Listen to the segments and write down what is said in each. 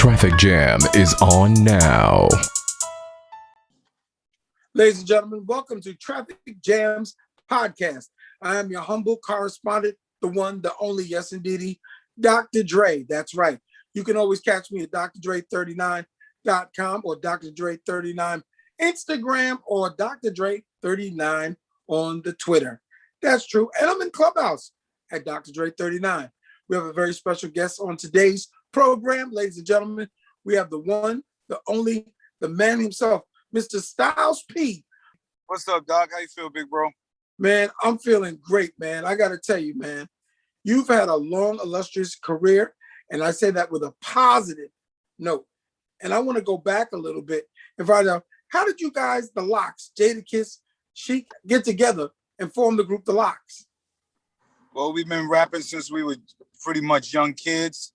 traffic jam is on now. Ladies and gentlemen, welcome to Traffic Jam's podcast. I am your humble correspondent, the one, the only, yes indeedy, Dr. Dre. That's right. You can always catch me at drdre39.com or Dr. Dre39 Instagram or Dr. Dre39 on the Twitter. That's true. And I'm in Clubhouse at Dr. Dre39. We have a very special guest on today's program, ladies and gentlemen. We have the one, the only, the man himself, Mr. Styles P. What's up, Doc? How you feel, big bro? Man, I'm feeling great, man. I got to tell you, man, you've had a long, illustrious career, and I say that with a positive note. And I want to go back a little bit and find out, how did you guys, the Locks, Jadakiss, Chic, get together and form the group The Locks? Well, we've been rapping since we were pretty much young kids.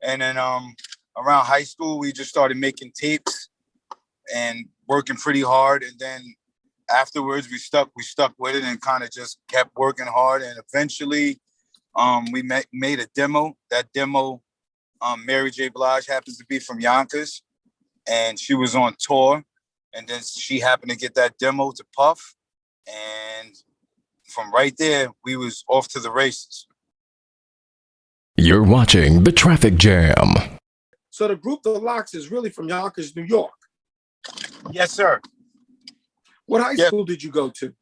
And then around high school, we just started making tapes and working pretty hard. And then afterwards, we stuck with it and kind of just kept working hard. And eventually, we made a demo. That demo, Mary J. Blige happens to be from Yonkers, and she was on tour. And then she happened to get that demo to Puff. And from right there, we was off to the races. You're watching the Traffic Jam. So the group The Locks is really from Yonkers, New York. Yes, sir. What high school did you go to?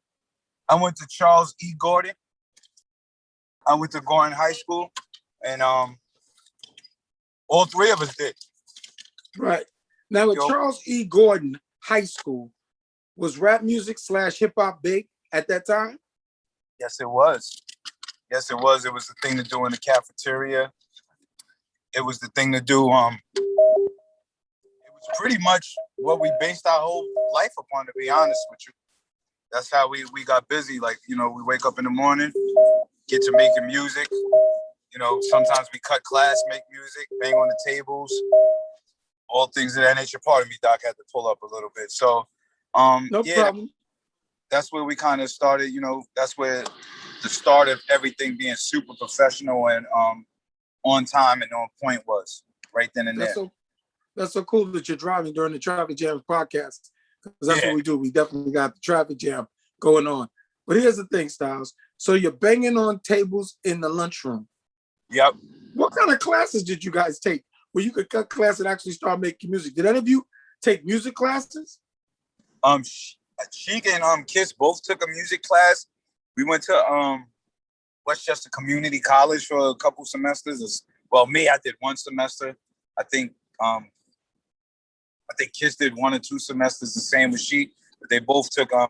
I went to Charles E. Gordon. I went to Gordon High School, and all three of us did. Right. Now at Charles E. Gordon High School, was rap music / hip hop big at that time? Yes, it was. Yes, it was. It was the thing to do in the cafeteria. It was the thing to do. It was pretty much what we based our whole life upon, to be honest with you. That's how we got busy. Like, you know, we wake up in the morning, get to making music. You know, sometimes we cut class, make music, bang on the tables, all things of that nature. Pardon me, Doc, had to pull up a little bit. So, no problem. That's where we kind of started, you know, that's where the start of everything being super professional and on time and on point was, right then and there. That's so cool that you're driving during the Traffic Jam podcast, because that's what we do. We definitely got the Traffic Jam going on. But here's the thing, Styles. So you're banging on tables in the lunchroom. Yep. What kind of classes did you guys take where you could cut class and actually start making music? Did any of you take music classes? Chic and Kiss both took a music class. We went to Westchester Community College for a couple semesters. Well, me, I did one semester. I think Kiss did 1 or 2 semesters, the same with Chic. But they both took I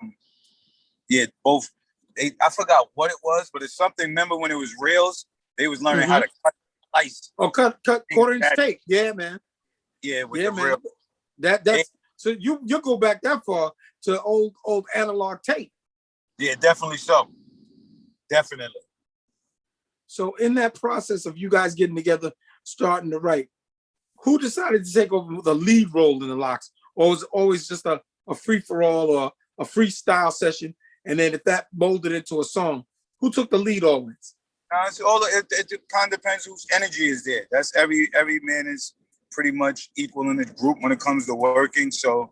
forgot what it was, but it's something. Remember when it was reels? They was learning how to cut ice. Oh, cut quarter-inch tape. Yeah, man. Yeah, with the reel. That's so you go back that far to old analog tape. Yeah, definitely so. Definitely. So in that process of you guys getting together, starting to write, who decided to take over the lead role in the Locks? Or was it always just a free-for-all or a freestyle session? And then if that molded into a song, who took the lead always? It kind of depends whose energy is there. That's every man is pretty much equal in the group when it comes to working. So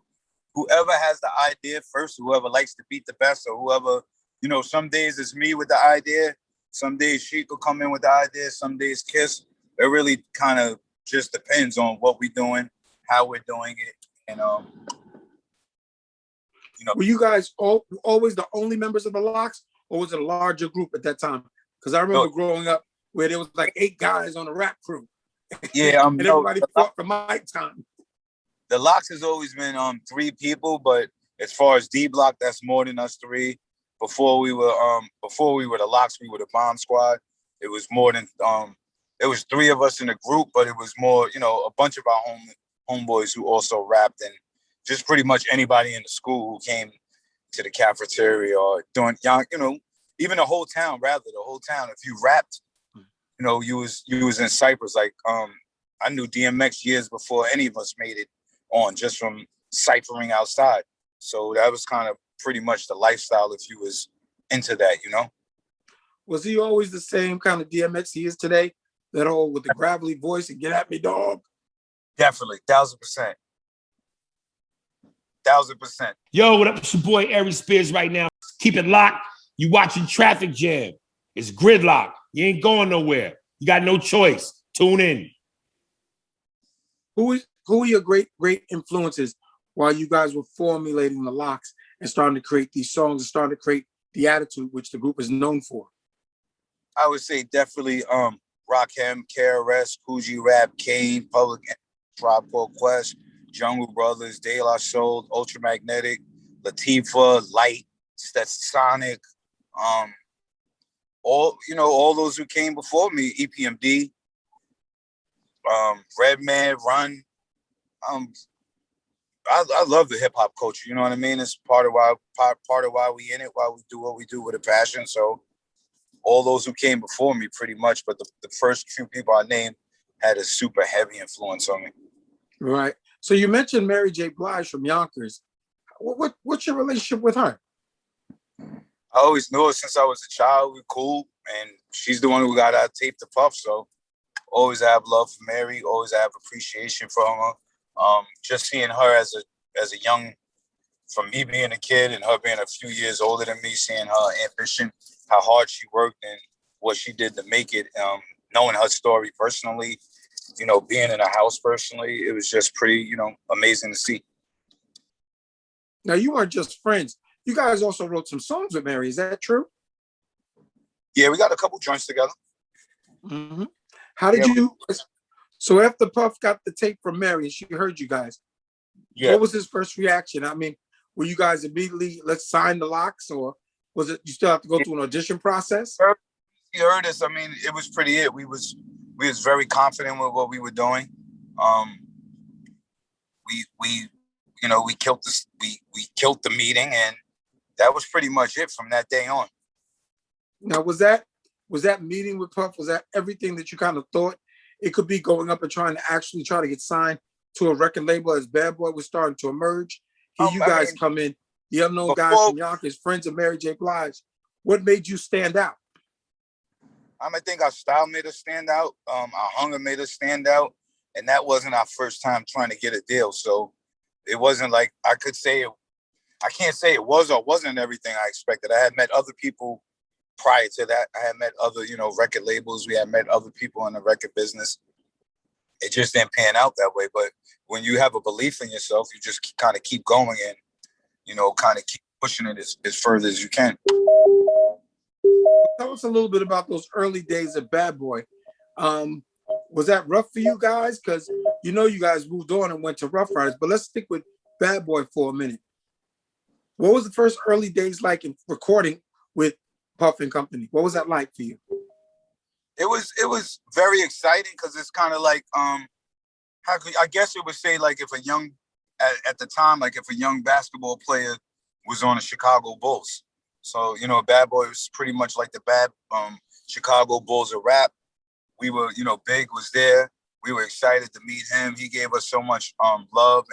whoever has the idea first, whoever likes to beat the best, or whoever, you know, some days it's me with the idea, some days Sheik will come in with the idea, some days Kiss. It really kind of just depends on what we're doing, how we're doing it, and you know. Were you guys always the only members of the Locks, or was it a larger group at that time? Because I remember growing up where there was like 8 guys on a rap crew. Yeah, and everybody fought for mic time. The Locks has always been 3 people, but as far as D Block, that's more than us 3. Before we were the Locks, we were the Bomb Squad. It was more than it was 3 of us in the group, but it was more, you know, a bunch of our homeboys who also rapped, and just pretty much anybody in the school who came to the cafeteria or doing, you know, even the whole town. If you rapped, you know, you was in Cypress. Like I knew DMX years before any of us made it on, just from ciphering outside. So that was kind of pretty much the lifestyle if you was into that, you know. Was he always the same kind of DMX he is today? That whole with the gravelly voice and get at me, dog? Definitely, 1,000%. 1,000%. Yo, what up? It's your boy Ari Spears right now. Keep it locked. You watching Traffic Jam. It's gridlock. You ain't going nowhere. You got no choice. Tune in. Who are your great influences while you guys were formulating the Locks and starting to create these songs and starting to create the attitude which the group is known for? I would say definitely Rakim, KRS, Coogee Rap, Kane, Public, Tribe Called Quest, Jungle Brothers, De La Soul, Ultramagnetic, Latifah, Light, Sonic, all those who came before me, EPMD, Redman, Run. I love the hip hop culture. You know what I mean? It's part of why we in it, why we do what we do with a passion. So all those who came before me, pretty much, but the first few people I named had a super heavy influence on me. Right. So you mentioned Mary J. Blige from Yonkers. What's your relationship with her? I always knew her since I was a child. We were cool, and she's the one who got our tape to Puff. So always have love for Mary. Always have appreciation for her. Just seeing her as a young, from me being a kid and her being a few years older than me, seeing her ambition, how hard she worked and what she did to make it. Knowing her story personally, being in a house personally, it was just pretty, amazing to see. Now, you weren't just friends. You guys also wrote some songs with Mary. Is that true? Yeah, we got a couple joints together. Mm-hmm. How did you? So after Puff got the tape from Mary and she heard you guys, what was his first reaction? I mean, were you guys immediately, let's sign the Locks, or was it you still have to go through an audition process? He heard us. I mean, it was pretty it. We was very confident with what we were doing. We killed this. We killed the meeting, and that was pretty much it from that day on. Now, was that meeting with Puff? Was that everything that you kind of thought it could be, going up and trying to get signed to a record label as Bad Boy was starting to emerge? Here you guys come in, the unknown guys from Yonkers, friends of Mary J. Blige. What made you stand out? I think our style made us stand out. Our hunger made us stand out. And that wasn't our first time trying to get a deal. So it wasn't like I can't say it was or wasn't everything I expected. I had met other people prior to that. I had met other, record labels. We had met other people in the record business. It just didn't pan out that way. But when you have a belief in yourself, you just kind of keep going and, kind of keep pushing it as further as you can. Tell us a little bit about those early days of Bad Boy. Was that rough for you guys? Because you guys moved on and went to Rough Riders, but let's stick with Bad Boy for a minute. What was the first early days like in recording with Puff and Company? What was that like for you? It was very exciting because it's kind of like I guess it would say like if a young at the time, like if a young basketball player was on the Chicago Bulls. So, Bad Boy was pretty much like the bad Chicago Bulls of rap. We were, Big was there. We were excited to meet him. He gave us so much love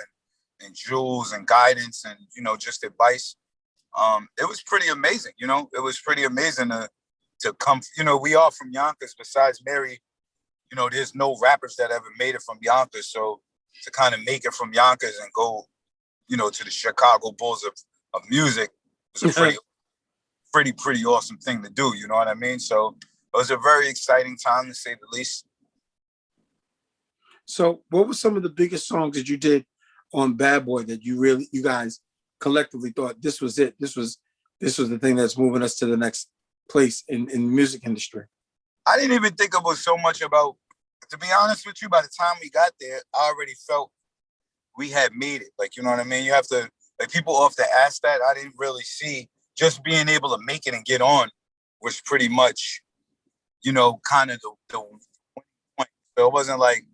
and jewels and guidance and, just advice. It was pretty amazing, It was pretty amazing to come, we are from Yonkers. Besides Mary, there's no rappers that ever made it from Yonkers. So to kind of make it from Yonkers and go, to the Chicago Bulls of music was a pretty awesome thing to do. You know what I mean? So it was a very exciting time, to say the least. So what were some of the biggest songs that you did on Bad Boy that you guys collectively thought this was it? This was the thing that's moving us to the next place in the music industry? I didn't even think it was so much about, to be honest with you, by the time we got there, I already felt we had made it. Like, you know what I mean? You have to, like, people often ask that. I didn't really see just being able to make it and get on was pretty much, kind of the point. So it wasn't like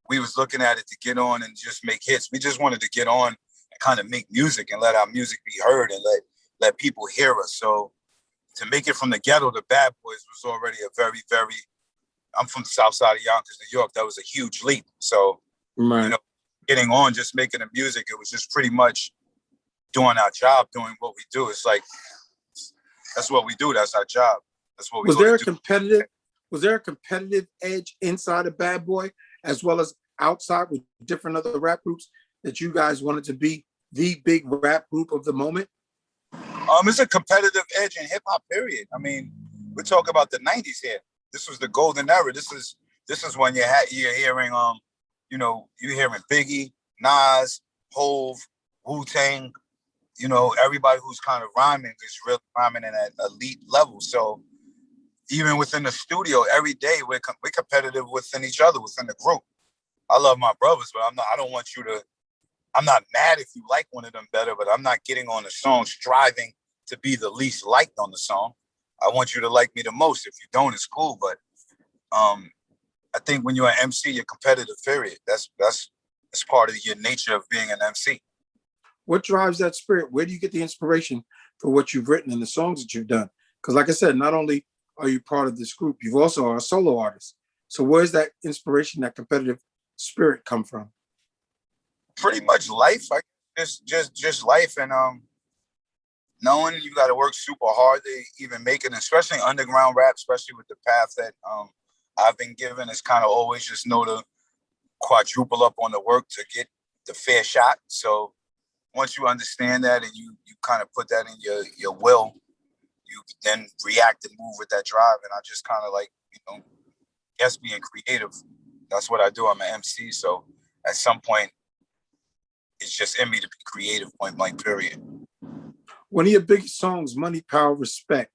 we was looking at it to get on and just make hits. We just wanted to get on and kind of make music and let our music be heard and let people hear us. So to make it from the ghetto to Bad Boys was already a very, very, I'm from the south side of Yonkers, New York. That was a huge leap. So, right. Getting on, just making the music, it was just pretty much doing our job, doing what we do. It's like, that's what we do. That's our job. That's what we do. Was there a competitive edge inside of Bad Boy, as well as outside with different other rap groups that you guys wanted to be the big rap group of the moment? It's a competitive edge in hip hop, period. I mean, we're talking about the 90s here. This was the golden era. This is when you're hearing you're hearing Biggie, Nas, Hove, Wu-Tang, everybody who's kind of rhyming is really rhyming at an elite level. So even within the studio, every day we're competitive within each other, within the group. I love my brothers, but I'm not mad if you like one of them better, but I'm not getting on the song striving to be the least liked on the song. I want you to like me the most. If you don't, it's cool. But I think when you're an MC, you're competitive, period. That's part of your nature of being an MC. What drives that spirit? Where do you get the inspiration for what you've written and the songs that you've done? Because like I said, not only are you part of this group, you've also are a solo artist. So where's that inspiration, that competitive spirit come from? Pretty much life. Just life, and knowing you got to work super hard to even make it, especially underground rap, especially with the path that I've been given, is kind of always just know to quadruple up on the work to get the fair shot. So once you understand that and you kind of put that in your will, you then react and move with that drive. And I just kind of like, guess being creative. That's what I do. I'm an MC. So at some point, it's just in me to be creative, point blank, period. One of your biggest songs, Money, Power, Respect,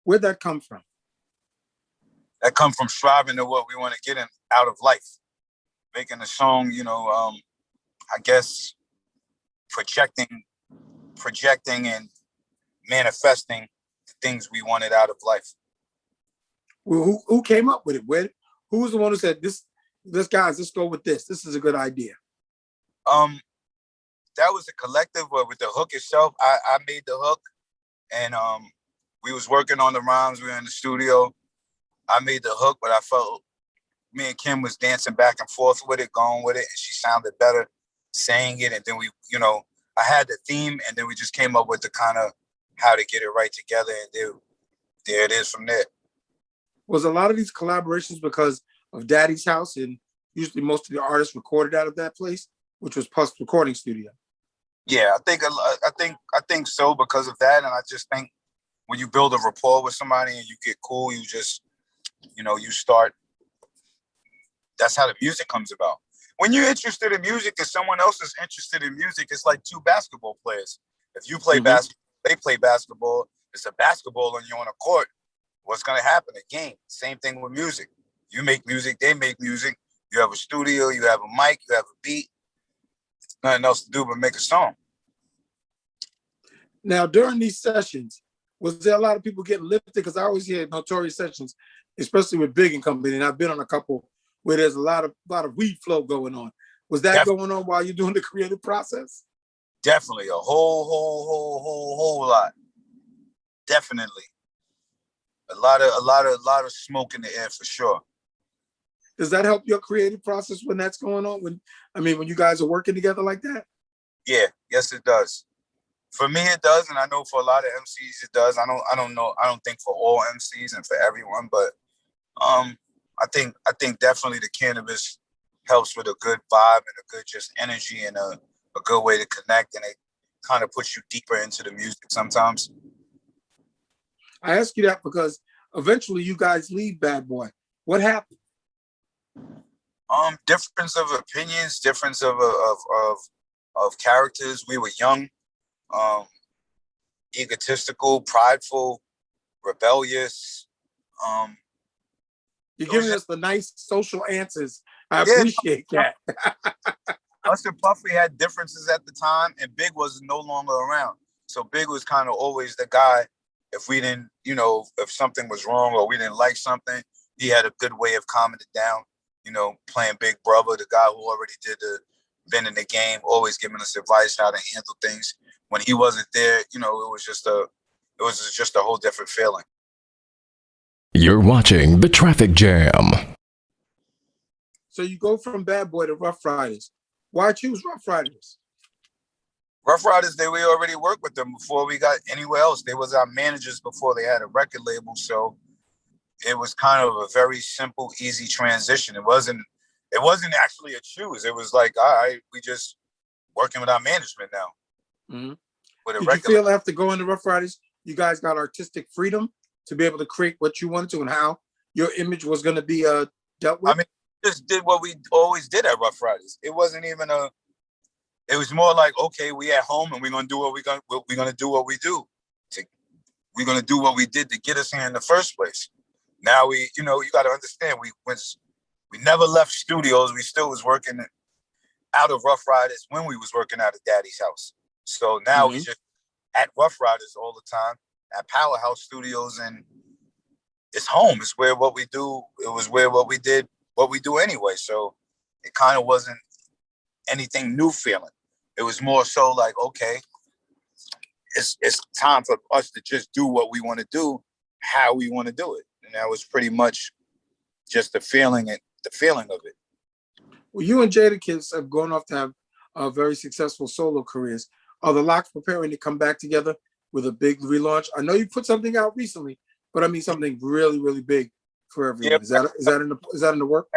where'd that come from? That come from striving to what we want to get out of life. Making a song, I guess projecting and manifesting the things we wanted out of life. Well, who came up with it? Who was the one who said, this guys, let's go with this. This is a good idea. That was a collective, but with the hook itself, I made the hook, and we was working on the rhymes. We were in the studio. I made the hook, but I felt me and Kim was dancing back and forth with it, going with it, and she sounded better saying it. And then we, I had the theme, and then we just came up with the kind of how to get it right together, and there it is from there. Was a lot of these collaborations because of Daddy's house, and usually most of the artists recorded out of that place, which was Puff's recording studio? Yeah, I think so, because of that. And I just think when you build a rapport with somebody and you get cool, you just, you start. That's how the music comes about. When you're interested in music and someone else is interested in music, it's like two basketball players. If you play basketball, they play basketball. It's a basketball and you're on a court. What's going to happen? A game. Same thing with music. You make music, they make music. You have a studio, you have a mic, you have a beat. Nothing else to do but make a song. Now, during these sessions, was there a lot of people getting lifted? Because I always hear notorious sessions, especially with Big and Company, and I've been on a couple where there's a lot of weed flow going on. Was that going on while you're doing the creative process? Definitely, a whole lot. Definitely, a lot of smoke in the air for sure. Does that help your creative process when that's going on? When you guys are working together like that? Yeah, yes, it does. For me, it does, and I know for a lot of MCs, it does. I don't know. I don't think for all MCs and for everyone, but I think definitely the cannabis helps with a good vibe and a good just energy and a good way to connect, and it kind of puts you deeper into the music sometimes. I ask you that because eventually you guys leave Bad Boy. What happened? Difference of opinions, difference of characters. We were young, egotistical, prideful, rebellious. You're giving us the nice social answers. I appreciate that. Us and Puffy had differences at the time, and Big was no longer around. So Big was kind of always the guy. If we didn't, if something was wrong or we didn't like something, he had a good way of calming it down. Playing Big Brother, the guy who already been in the game, always giving us advice how to handle things. When he wasn't there, it was just a whole different feeling. You're watching The Traffic Jam. So you go from Bad Boy to Rough Riders. Why choose Rough Riders? Rough Riders, we already worked with them before we got anywhere else. They was our managers before they had a record label, so it was kind of a very simple, easy transition. It wasn't It wasn't actually a choose. It was like, all right, we just working with our management now. Mm-hmm. With a Did regular. you feel after going to Rough Riders, you guys got artistic freedom to be able to create what you wanted to and how your image was going to be dealt with? I mean, just did what we always did at Rough Riders. It wasn't even it was more like, okay, we at home and we're gonna do what we're gonna do what we do. We're gonna do what we did to get us here in the first place. Now you got to understand, we never left studios. We still was working out of Rough Riders when we was working out of Daddy's house. So now we just at Rough Riders all the time at Powerhouse Studios, and it's home. It's where what we do. It was where what we did, what we do anyway. So it kind of wasn't anything new feeling. It was more so like, okay, it's time for us to just do what we want to do, how we want to do it. And that was pretty much just the feeling of it. Well, you and Jadakiss have gone off to have very successful solo careers. Are the Lox preparing to come back together with a big relaunch? I know you put something out recently, but I mean something really, really big for everyone. Yeah. Is that in the work?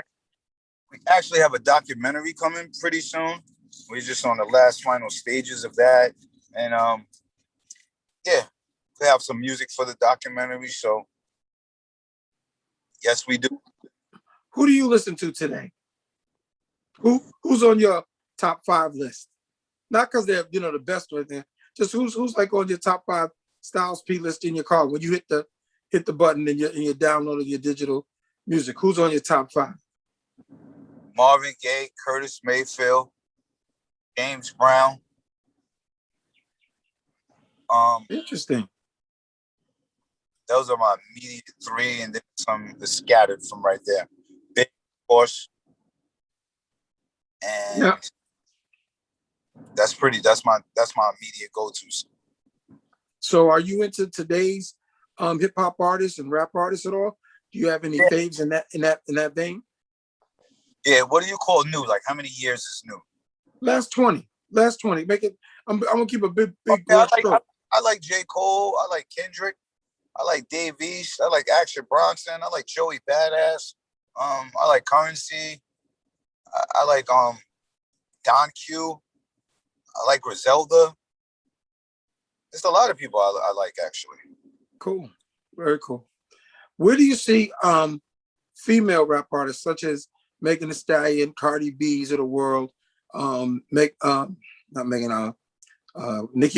We actually have a documentary coming pretty soon. We're just on the last final stages of that, and we have some music for the documentary. So yes, we do. Who do you listen to today? Who's on your top 5 list? Not because they're the best or anything. Just who's like on your top 5 Styles P list in your car when you hit the button and you're downloading your digital music. Who's on your top 5? Marvin Gaye, Curtis Mayfield, James Brown. Interesting. Those are my immediate 3, and then some scattered from right there. Big, of course, and that's my immediate go-tos. So, are you into today's hip hop artists and rap artists at all? Do you have any faves in that vein? Yeah. What do you call new? Like, how many years is new? Last 20. Make it. I'm gonna keep a big broad stroke. I like J. Cole. I like Kendrick. I like Dave East. I like Action Bronson. I like Joey Badass. I like Currency. I like Don Q. I like Griselda. There's a lot of people I like, actually. Cool. Very cool. Where do you see female rap artists such as Megan Thee Stallion, Cardi B's of the world, Nicki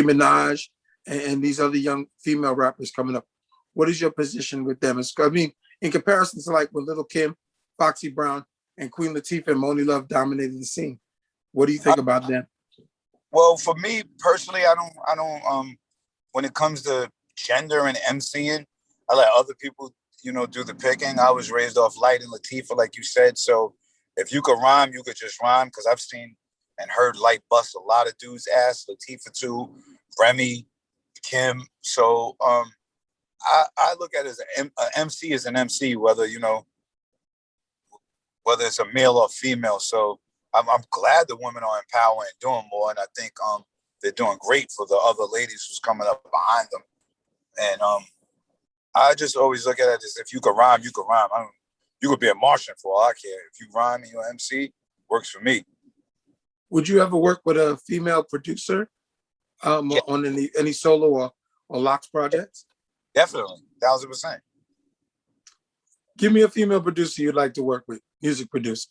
Minaj, and these other young female rappers coming up? What is your position with them? I mean, in comparison to like when Lil' Kim, Foxy Brown, and Queen Latifah and Moni Love dominated the scene, what do you think about them? Well, for me personally, I don't. When it comes to gender and MCing, I let other people, do the picking. I was raised off Light and Latifah, like you said. So if you could rhyme, you could just rhyme. Because I've seen and heard Light bust a lot of dudes' ass. Latifah too, Remy, Kim. So I look at it as an MC is an MC, whether it's a male or female. So I'm glad the women are empowering and doing more, and I think they're doing great for the other ladies who's coming up behind them. And I just always look at it as if you could rhyme, you could rhyme. You could be a Martian for all I care. If you rhyme and you're MC, works for me. Would you ever work with a female producer on any solo or Lox projects? Definitely, 1,000%. Give me a female producer you'd like to work with, music producer.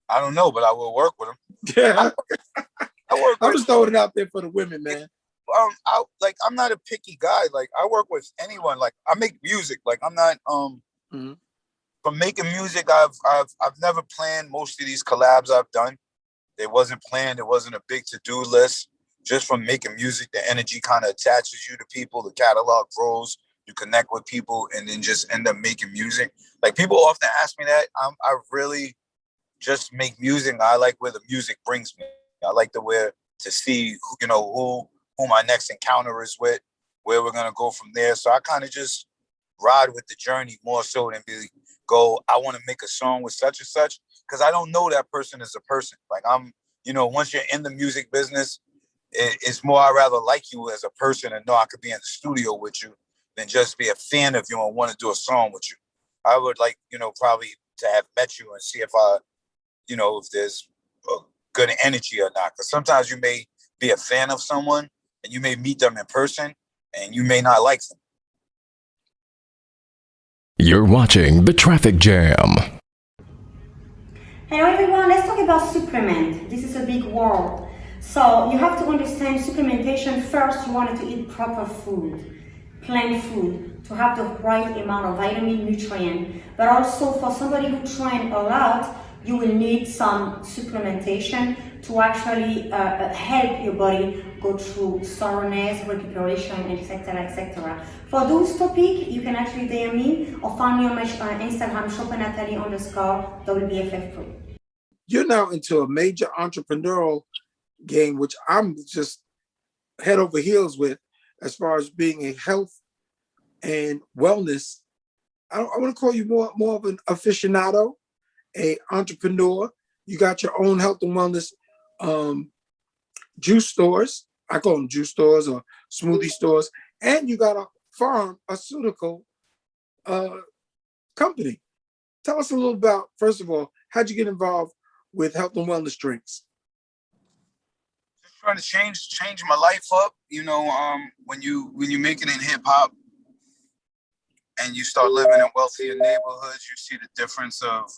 I don't know, but I will work with them. Yeah. I'm just throwing it out there for the women, man. I'm not a picky guy. Like, I work with anyone. Like, I make music. Like, I'm not from making music. I've never planned most of these collabs I've done. They wasn't planned. It wasn't a big to-do list. Just from making music, the energy kind of attaches you to people. The catalog grows. You connect with people, and then just end up making music. Like, people often ask me that. I really just make music. I like where the music brings me. I like to see who my next encounter is with, where we're gonna go from there. So I kind of just ride with the journey more so than I want to make a song with such and such, because I don't know that person as a person. Like, once you're in the music business, it's more I rather like you as a person and know I could be in the studio with you than just be a fan of you and want to do a song with you. I would like, probably to have met you and see if I, if there's a good energy or not. Because sometimes you may be a fan of someone and you may meet them in person and you may not like them. You're watching The Traffic Jam. Hello everyone, let's talk about supplement. This is a big world. So you have to understand supplementation. First, you wanted to eat proper food, plant food, to have the right amount of vitamin, nutrient. But also for somebody who trains a lot, you will need some supplementation to actually help your body go through soreness, recuperation, etc., etc. For those topics, you can actually DM me or find me on my Instagram, shopnatalie_WBFF3. You're now into a major entrepreneurial game, which I'm just head over heels with as far as being a health and wellness. I want to call you more of an aficionado, a entrepreneur. You got your own health and wellness juice stores. I call them juice stores or smoothie stores. And you got a pharmaceutical company. Tell us a little about, first of all, how'd you get involved with health and wellness drinks? Just trying to change my life up. When you make it in hip hop and you start living in wealthier neighborhoods, you see the difference of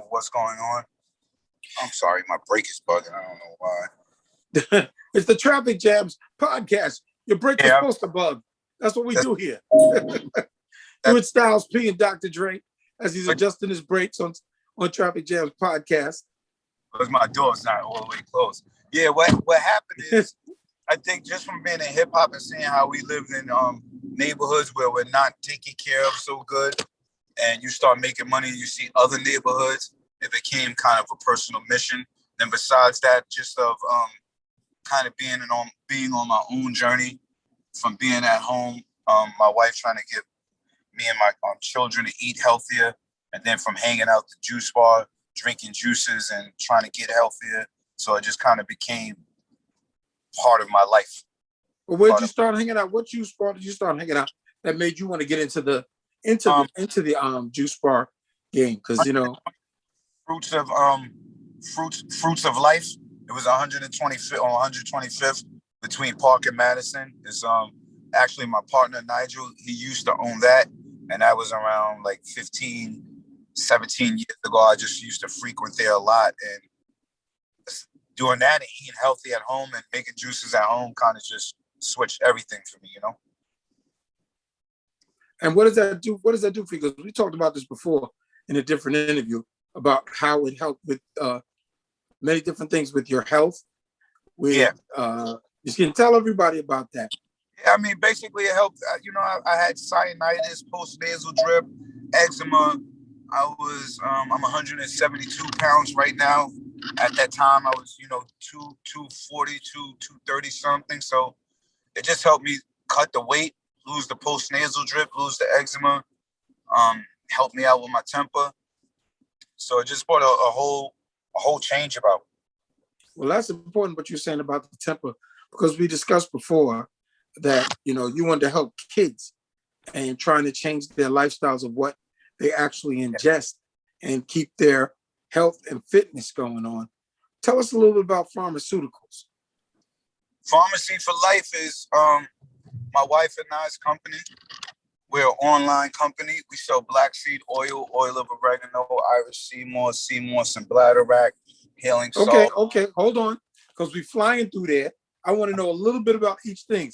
what's going on. I'm sorry, my brake is bugging. I don't know why. It's the Traffic Jams podcast. Your brake is supposed to bug. That's what we do here. With Styles P and Dr. Dre as he's adjusting his brakes on Traffic Jams podcast. Because my door's not all the way closed. Yeah, what happened is, I think just from being in hip hop and seeing how we lived in neighborhoods where we're not taken care of so good, and you start making money and you see other neighborhoods, it became kind of a personal mission. Then besides that, just of kind of being on my own journey, from being at home, my wife trying to get me and my children to eat healthier, and then from hanging out the juice bar, drinking juices and trying to get healthier. So it just kind of became part of my life. Well, where'd you start hanging out? What juice bar did you start hanging out that made you want to get into the juice bar game? Because Fruits of Life. It was 125th between Park and Madison. It's actually my partner Nigel. He used to own that, and that was around like 15, 17 years ago. I just used to frequent there a lot, and doing that and eating healthy at home and making juices at home kind of just switched everything for me, And what does that do? What does that do for you? Because we talked about this before in a different interview about how it helped with many different things with your health. You can tell everybody about that. Yeah, I mean, basically it helped. I had sinusitis, post-nasal drip, eczema. I'm 172 pounds right now. At that time, I was, 240, 230 something. So it just helped me cut the weight, lose the post-nasal drip, lose the eczema, helped me out with my temper. So it just brought a whole change about. Well, that's important what you're saying about the temper, because we discussed before that, you wanted to help kids and trying to change their lifestyles of what they actually ingest and keep their health and fitness going on. Tell us a little bit about pharmaceuticals. Pharmacy for Life is my wife and I's company. We're an online company. We sell black seed oil, oil of oregano, Irish sea moss, and bladderwrack, healing salt. Okay, hold on, because we're flying through there. I want to know a little bit about each thing.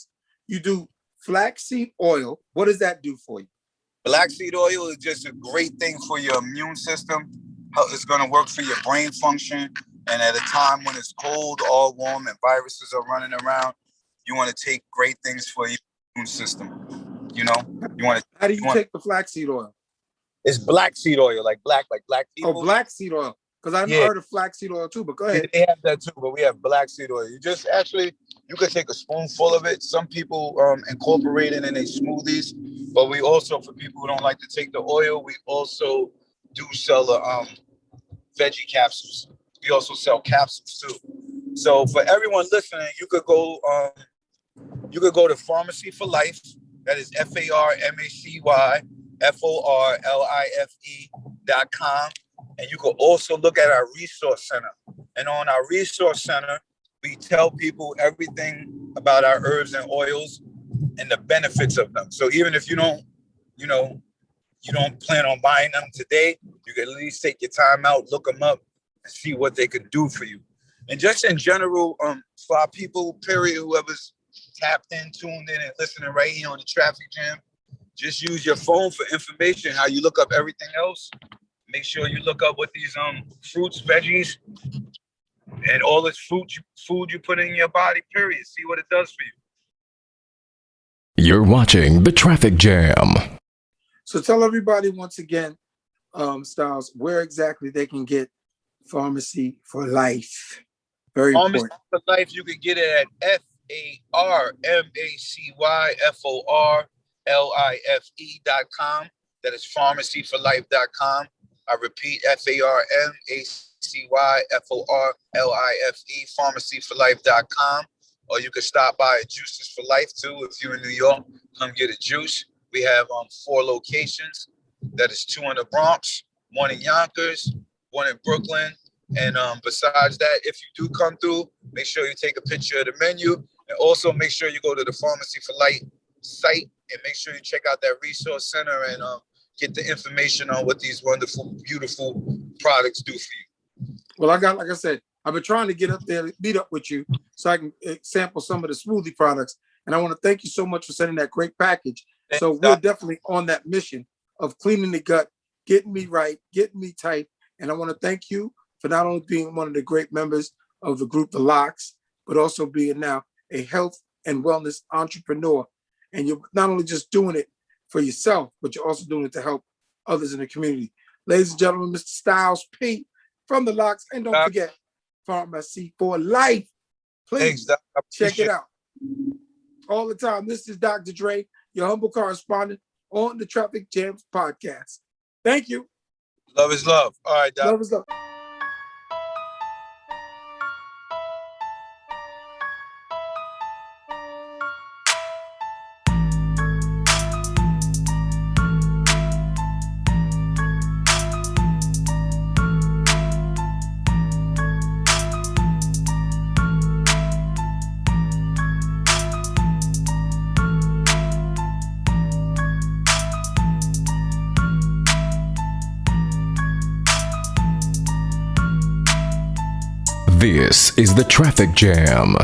You do flaxseed oil. What does that do for you? Black seed oil is just a great thing for your immune system. It's going to work for your brain function. And at a time when it's cold, all warm, and viruses are running around, you want to take great things for your immune system. How do you take the flaxseed oil? It's black seed oil, like black people. Oh, black seed oil. Because I've heard of flaxseed oil too, but go ahead. They have that too, but we have black seed oil. You could take a spoonful of it. Some people incorporate it in their smoothies, but we also, for people who don't like to take the oil, we also do sell the veggie capsules. We also sell capsules too. So for everyone listening, you could go to Pharmacy for Life. That is FARMACYFORLIFE.com. And you can also look at our resource center. And on our resource center, we tell people everything about our herbs and oils and the benefits of them. So even if you don't plan on buying them today, you can at least take your time out, look them up, and see what they can do for you. And just in general, for our people, period, whoever's tapped in, tuned in, and listening right here on the Traffic Jam, just use your phone for information, how you look up everything else. Make sure you look up what these fruits, veggies, and all this food you put in your body, period. See what it does for you. You're watching The Traffic Jam. So tell everybody once again, Styles, where exactly they can get Pharmacy for Life. Very Pharmacy important. for Life, you can get it at farmacyforlife.com. That is pharmacyforlife.com. I repeat, farmacyforlife, pharmacyforlife.com. Or you can stop by at Juices for Life too. If you're in New York, come get a juice. We have 4 locations. That is 2 in the Bronx, 1 in Yonkers, 1 in Brooklyn. And besides that, if you do come through, make sure you take a picture of the menu. And also make sure you go to the Pharmacy for Life site and make sure you check out that resource center and get the information on what these wonderful, beautiful products do for you. Well, like I said, I've been trying to get up there, meet up with you so I can sample some of the smoothie products. And I want to thank you so much for sending that great package. So we're definitely on that mission of cleaning the gut, getting me right, getting me tight. And I want to thank you for not only being one of the great members of the group, The Locks, but also being now a health and wellness entrepreneur. And you're not only just doing it for yourself, but you're also doing it to help others in the community. Ladies and gentlemen, Mr. Styles P from The Locks. And don't forget, Pharmacy for Life. Please check it out all the time. This is Dr. Dre, your humble correspondent on the Traffic Jams podcast. Thank you. Love is love. All right, Doc. Love is love. This is The Traffic Jam.